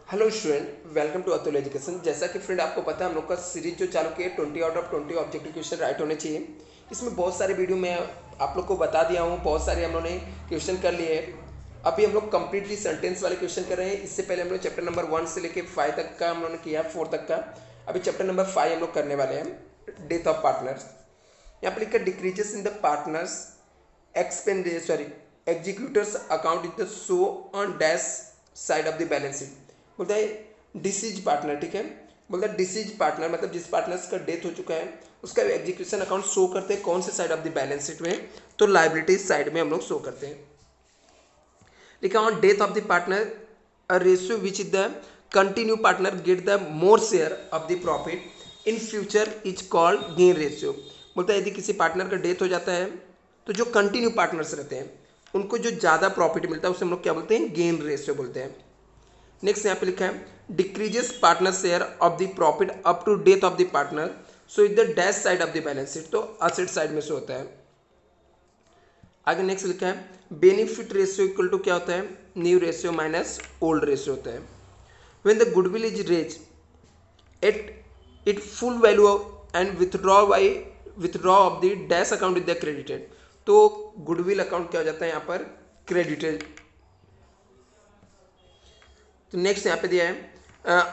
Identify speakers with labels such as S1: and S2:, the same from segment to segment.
S1: Hello student, welcome to Atul education. जैसा कि friend आपको पता है, हम लोग का सीरीज जो चालू किया 20 out of 20 objective question right होने चाहिए। इसमें बहुत सारे वीडियो में आप लोग को बता दिया हूँ, बहुत सारे हम लोग ने क्वेश्चन कर लिए हैं। अभी हम लोग कंप्लीटली सेंटेंस वाले क्वेश्चन कर रहे हैं। इससे पहले हम लोग चैप्टर नंबर 1 से लेकर 5 तक का हम लोग ने किया, 4 तक का। अभी चैप्टर नंबर 5 हम लोग करने वाले हैं, डेथ ऑफ पार्टनर्स। यहाँ पर लिखा decreases in the partners executors account is the show on dash side of the balance sheet. बोलता है डिसीज पार्टनर, ठीक है। बोलता है डिसीज पार्टनर मतलब जिस पार्टनर्स का डेथ हो चुका है उसका एग्जीक्यूशन अकाउंट शो करते हैं कौन से side of the balance sheet में, तो लाइबिलिटीज साइड में हम लोग शो करते हैं। लिखा on death of the partner a ratio which is the continue partner get the more share of the profit in future is called gain ratio. बोलता है यदि किसी पार्टनर का डेथ हो जाता है तो जो कंटिन्यू पार्टनर्स रहते हैं उनको जो ज़्यादा प्रॉफिट मिलता है उसे हम लोग क्या बोलते हैं, गेन रेशियो बोलते हैं। नेक्स्ट यहाँ पे लिखा है decreases partner share of the profit up to death of the partner so is the dash side of the balance sheet, तो असेट साइड में से होता है। आगे नेक्स्ट लिखा है बेनिफिट रेशियो इक्वल टू क्या होता है, new ratio minus old ratio होता है। When the goodwill is raise at it full value and withdraw of the dash account is the credited, तो गुडविल अकाउंट क्या हो जाता है यहाँ पर, क्रेडिटेड। तो नेक्स्ट यहाँ पे दिया है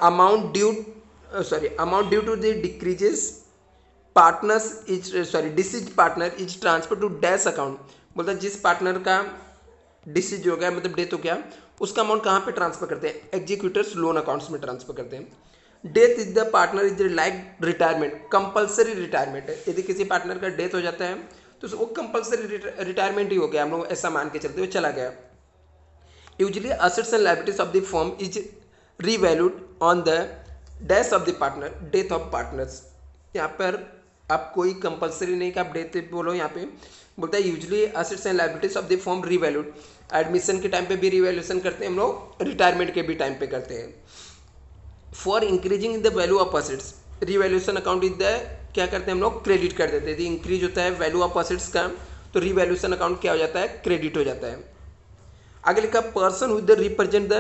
S1: amount due to the decreases partners is deceased partner is transfer to dash account. बोलता है जिस पार्टनर का डिसीज हो गया मतलब डेथ हो गया उसका अमाउंट कहाँ पे ट्रांसफर करते हैं, एग्जीक्यूटर्स लोन अकाउंट्स में ट्रांसफर करते हैं। Death is the partner is like retirement, compulsory retirement है। यदि किसी पार्टनर का डेथ हो जाता है तो वो कंपल्सरी रिटायरमेंट ही हो गया, हम लोग ऐसा मान के चलते हुए चला गया। Usually, assets and liabilities of the firm is revalued on the death of the partner, death of partners। यहाँ पर आप कोई कंपलसरी नहीं कि आप डेथ बोलो, यहाँ पे बोलता है usually assets and liabilities of the form revalued. Admission के टाइम पे भी रिवैल्यूएशन करते हैं हम लोग, रिटायरमेंट के भी टाइम पे करते हैं। For increasing the value of assets revaluation account is the क्या करते हैं हम लोग, क्रेडिट कर देते हैं। यदि इंक्रीज होता है वैल्यू ऑफ असेट्स का तो रिवैल्यूएशन अकाउंट क्या हो जाता है, क्रेडिट हो जाता है। आगे लिखा person with the represent the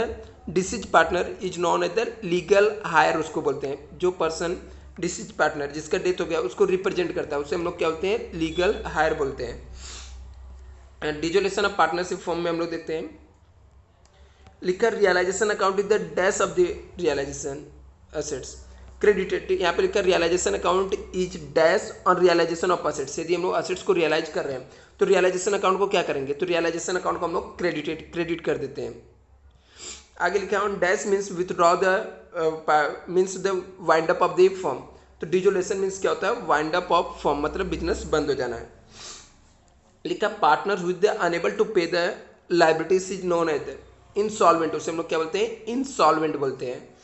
S1: deceased partner is known as the legal heir, उसको बोलते हैं। जो पर्सन डिसीज पार्टनर जिसका डेथ हो गया उसको रिप्रेजेंट करता है उसे हम लोग क्या बोलते हैं, लीगल हायर बोलते हैं। डिजोलेशन ऑफ पार्टनरशिप फॉर्म में हम लोग देखते हैं लिखा realisation account is the dash of the realisation assets credited. यहाँ पे लिखा realisation account is dash on realisation of assets. यदि हम लोग असेट्स को रियलाइज कर रहे हैं तो रियलाइजेशन अकाउंट को क्या करेंगे, तो रियलाइजेशन अकाउंट को हम लोग क्रेडिट कर देते हैं। आगे लिखा है dash means withdraw the means the wind up of the firm, तो डिजोलेशन मीन्स क्या होता है, वाइंड अप ऑफ फर्म मतलब बिजनेस बंद हो जाना है। लिखा partner with the unable to pay the liabilities is known as the insolvent, उसे हम लोग क्या बोलते हैं, इंसॉल्वेंट बोलते हैं।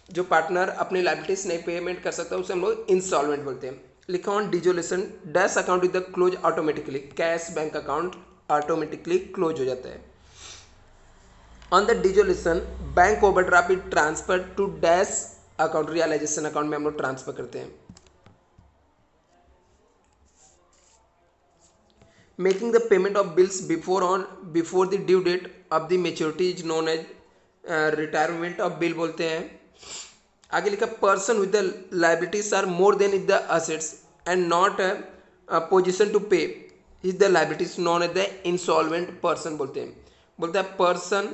S1: जो पार्टनर अपनी लाइबिलिटीज नहीं पेमेंट कर सकता उसे हम लोग इंसॉल्वेंट बोलते हैं। लिखा on dissolution dash account is the close automatically, cash bank account automatically close हो जाता है। On the dissolution bank overdraft is transfer to dash account, realisation account में हम लोग ट्रांसफर करते हैं। Making the payment of bills before the due date of the maturity is known as retirement of bill बोलते हैं। आगे लिखा person with the liabilities are more than is the assets and not position to pay is the liabilities known as the insolvent person बोलते हैं। बोलता है person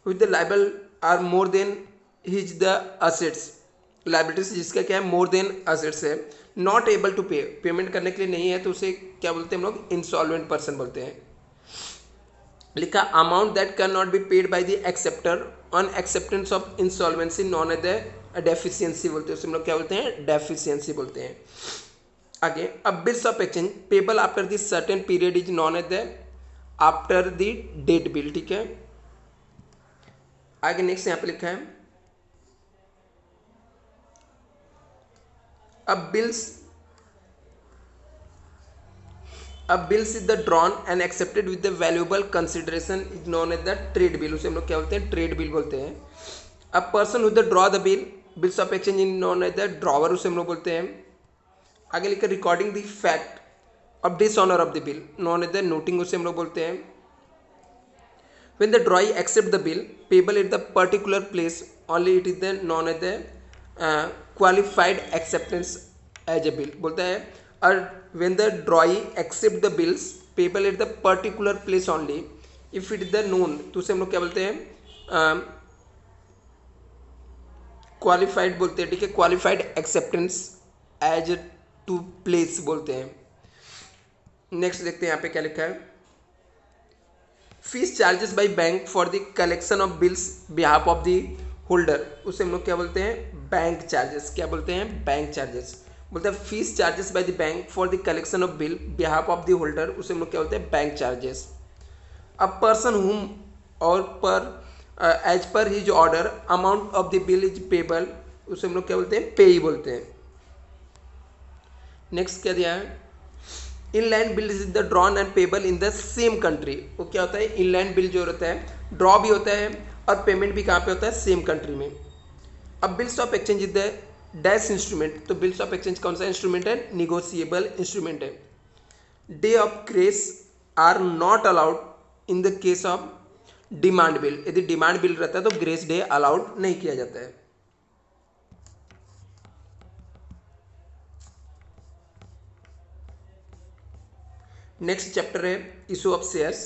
S1: with the liable are more than his the assets, liabilities जिसका क्या है, more than assets है, not able to pay, payment करने के लिए नहीं है तो उसे क्या बोलते हैं हम लोग, इंसॉल्वेंट पर्सन बोलते हैं। लिखा amount that can not be paid by the acceptor on acceptance of insolvency known as the deficiency बोलते हैं, उसे हम लोग क्या बोलते हैं, डेफिशिएंसी बोलते हैं। आगे अब bills of exchange payable after the certain period is known as the after the date bill, ठीक है। आगे नेक्स्ट यहाँ पे लिखा है अब bills is the drawn and accepted with the valuable consideration is known as the trade bill, उसे हम लोग क्या बोलते हैं, ट्रेड बिल बोलते हैं। अब person with the draw the bill bills of exchange in known as the drawer, उसे हम लोग बोलते हैं। आगे लिखकर recording the fact of dishonour of the bill known as the noting, उसे हम लोग बोलते हैं। When the drawee accept the bill payable at the particular place, only it is then known as the qualified acceptance as a bill. बोलता है और when the drawee accept the bills payable at the particular place only, if it is the known, तो उसे हम लोग क्या बोलते हैं, क्वालिफाइड बोलते हैं, ठीक है, qualified acceptance as to place बोलते हैं. नेक्स्ट देखते हैं यहाँ पे क्या लिखा है. Fees charges by bank for the collection of bills behalf of the holder, उसे हम लोग क्या बोलते हैं, बैंक चार्जेस. क्या बोलते हैं, बैंक चार्जेस. बोलते हैं fees charges by the bank for the collection of bill behalf of the holder, उसे हम लोग क्या बोलते हैं, bank charges. A person whom और पर as per his order amount of the bill is payable, उसे हम लोग क्या बोलते हैं, पेई बोलते हैं. नेक्स्ट क्या दिया है, inland bill is the drawn and payable in the same country. वो क्या होता है, इनलैंड बिल जो होता है ड्रॉ भी होता है और पेमेंट भी कहाँ पे होता है, सेम कंट्री में. अब bills of exchange is the dash instrument, तो बिल्स ऑफ एक्सचेंज कौन सा इंस्ट्रूमेंट है, निगोशिएबल इंस्ट्रूमेंट है. Day of grace are not allowed in the case of demand bill, यदि डिमांड बिल रहता है तो ग्रेस डे अलाउड नहीं किया जाता है. नेक्स्ट चैप्टर है इशू ऑफ शेयर्स.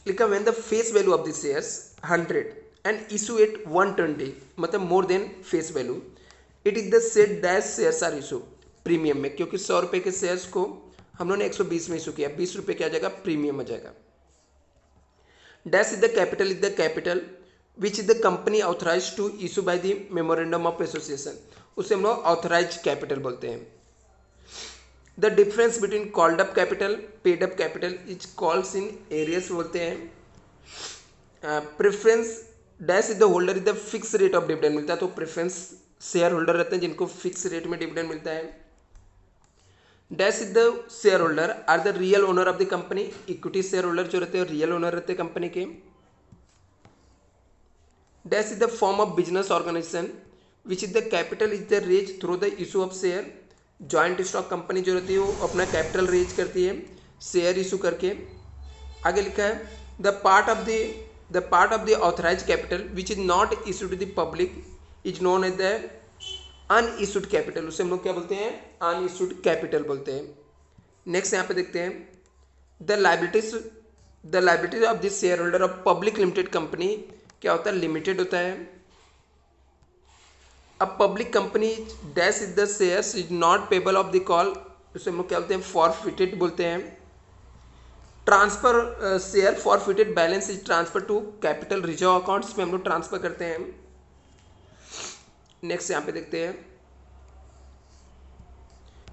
S1: लिखा when the face value of the shares 100 and issue at 120, मतलब more than face value, it is the said dash shares are issue premium में, क्योंकि 100 रुपये के शेयर्स को हम लोगों ने 120 में इशू किया, 20 रुपये क्या आ जाएगा, प्रीमियम आ जाएगा. Dash is the capital which is the company authorise to issue by the memorandum of association, उसे हम लोग ऑथराइज कैपिटल बोलते हैं. The difference between called up capital paid up capital is calls in arrears बोलते हैं. Preference dash is the holder is the fix rate of dividend मिलता है, तो प्रेफरेंस शेयर होल्डर रहते हैं जिनको फिक्स रेट में डिविडेंड मिलता है. Dash is the share holder are the real owner of the company, equity share holder जो रहते हैं रियल ओनर रहते हैं कंपनी के. Dash is the form of business organisation which is the capital is the raise through the issue of share. Joint stock company जो रहती है वो अपना कैपिटल रेज करती है शेयर इशू करके. आगे लिखा है the part of the authorise capital which is not issued to the public is known as the unissued capital, उसे हम लोग क्या बोलते हैं, अनइशूड कैपिटल बोलते हैं. नेक्स्ट यहाँ पे देखते हैं the liabilities of the share holder of public limited company, क्या होता है, लिमिटेड होता है. अब public company dash is the shares is not payable of the call, उसे हम लोग क्या बोलते हैं, फॉरफिटेड बोलते हैं. Transfer share forfeited balance is transfer to capital reserve accounts में हम लोग ट्रांसफर करते हैं. नेक्स्ट यहाँ पे देखते हैं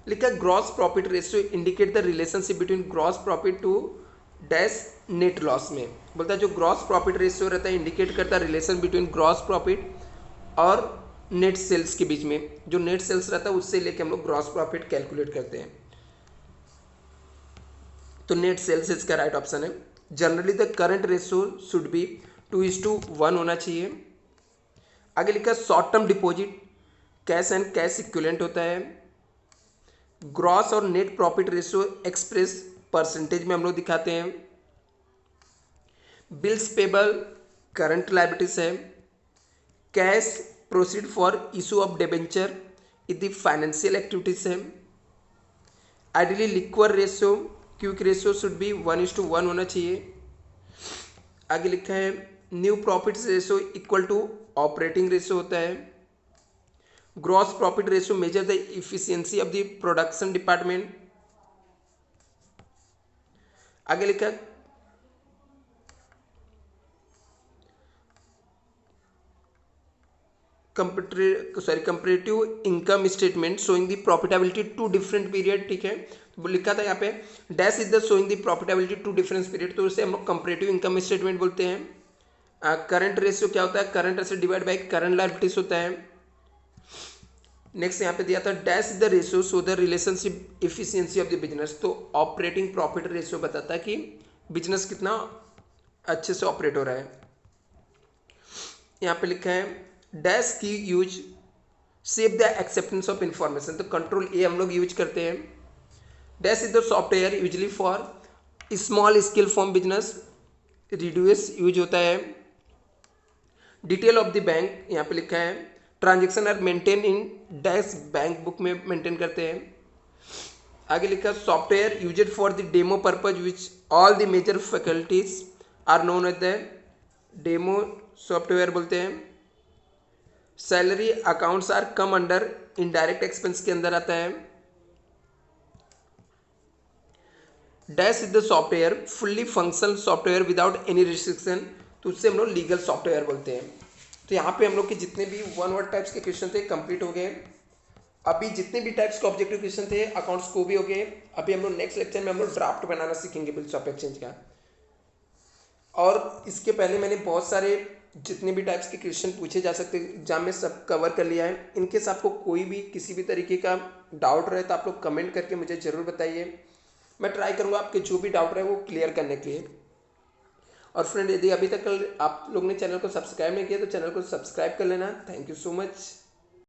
S1: लिखा gross profit ratio indicate the relationship between gross profit to dash net loss में. बोलता है जो ग्रॉस प्रॉफिट रेशियो रहता है इंडिकेट करता है रिलेशन बिटवीन ग्रॉस प्रॉफिट और नेट सेल्स के बीच में. जो नेट सेल्स रहता है उससे लेके हम लोग ग्रॉस प्रॉफिट कैलकुलेट करते हैं, तो नेट सेल्स इसका राइट ऑप्शन है. Generally the current ratio should be 2:1 होना चाहिए. आगे लिखा short term deposit cash and cash equivalent होता है. ग्रॉस और net profit ratio express percentage में हम लोग दिखाते हैं. बिल्स पेबल करंट लायबिलिटीज है. Cash proceed for issue of debenture is the financial activities है. Ideally liquid ratio quick ratio should be 1:1 होना चाहिए. आगे लिखा है new profit ratio equal to operating ratio होता है. Gross profit ratio measure the efficiency of the production department. आगे लिखा comparative income statement showing the profitability to different period. ठीक है, तो लिखा था यहाँ पे dash is the showing the profitability to different period, तो उसे हम लोग कंपेरेटिव इनकम स्टेटमेंट बोलते हैं. करंट रेशियो क्या होता है, current asset divide by current liabilities होता है. नेक्स्ट यहाँ पे दिया था dash the ratio so the relationship efficiency of the business, तो ऑपरेटिंग प्रॉफिट रेशियो बताता है कि बिजनेस कितना अच्छे से ऑपरेट हो रहा है. यहाँ पे लिखा है डैश की use save the acceptance of information, तो कंट्रोल ए हम लोग यूज करते हैं. Dash is the software usually for small scale form business. Reduce use होता है। डिटेल ऑफ द बैंक यहाँ पे लिखा है, transaction are maintain in dash bank book में मेंटेन करते हैं। आगे लिखा software used for the demo purpose which all the major faculties are known at the demo software बोलते हैं। Salary accounts are come under indirect expense के अंदर आता है। Dash is the software fully functional software without any restriction, तो उससे हम लोग लीगल सॉफ्टवेयर बोलते हैं। तो यहाँ पे हम लोग के जितने भी वन वर्ड टाइप्स के क्वेश्चन थे कंप्लीट हो गए। अभी जितने भी टाइप्स के ऑब्जेक्टिव क्वेश्चन थे अकाउंट्स को भी हो गए। अभी हम लोग नेक्स्ट लेक्चर में हम लोग ड्राफ्ट बनाना सीखेंगे बिल्स ऑफ एक्सचेंज का। और इसके पहले मैंने बहुत सारे जितने भी टाइप्स के क्वेश्चन पूछे जा सकते एग्जाम में सब कवर कर लिया है। इनकेस आपको कोई भी किसी भी तरीके का डाउट रहे तो आप लोग कमेंट करके मुझे ज़रूर बताइए, मैं ट्राई करूँगा आपके जो भी डाउट रहे वो क्लियर करने के लिए। और फ्रेंड यदि अभी तक आप लोग ने चैनल को सब्सक्राइब नहीं किया तो चैनल को सब्सक्राइब कर लेना। Thank you so much.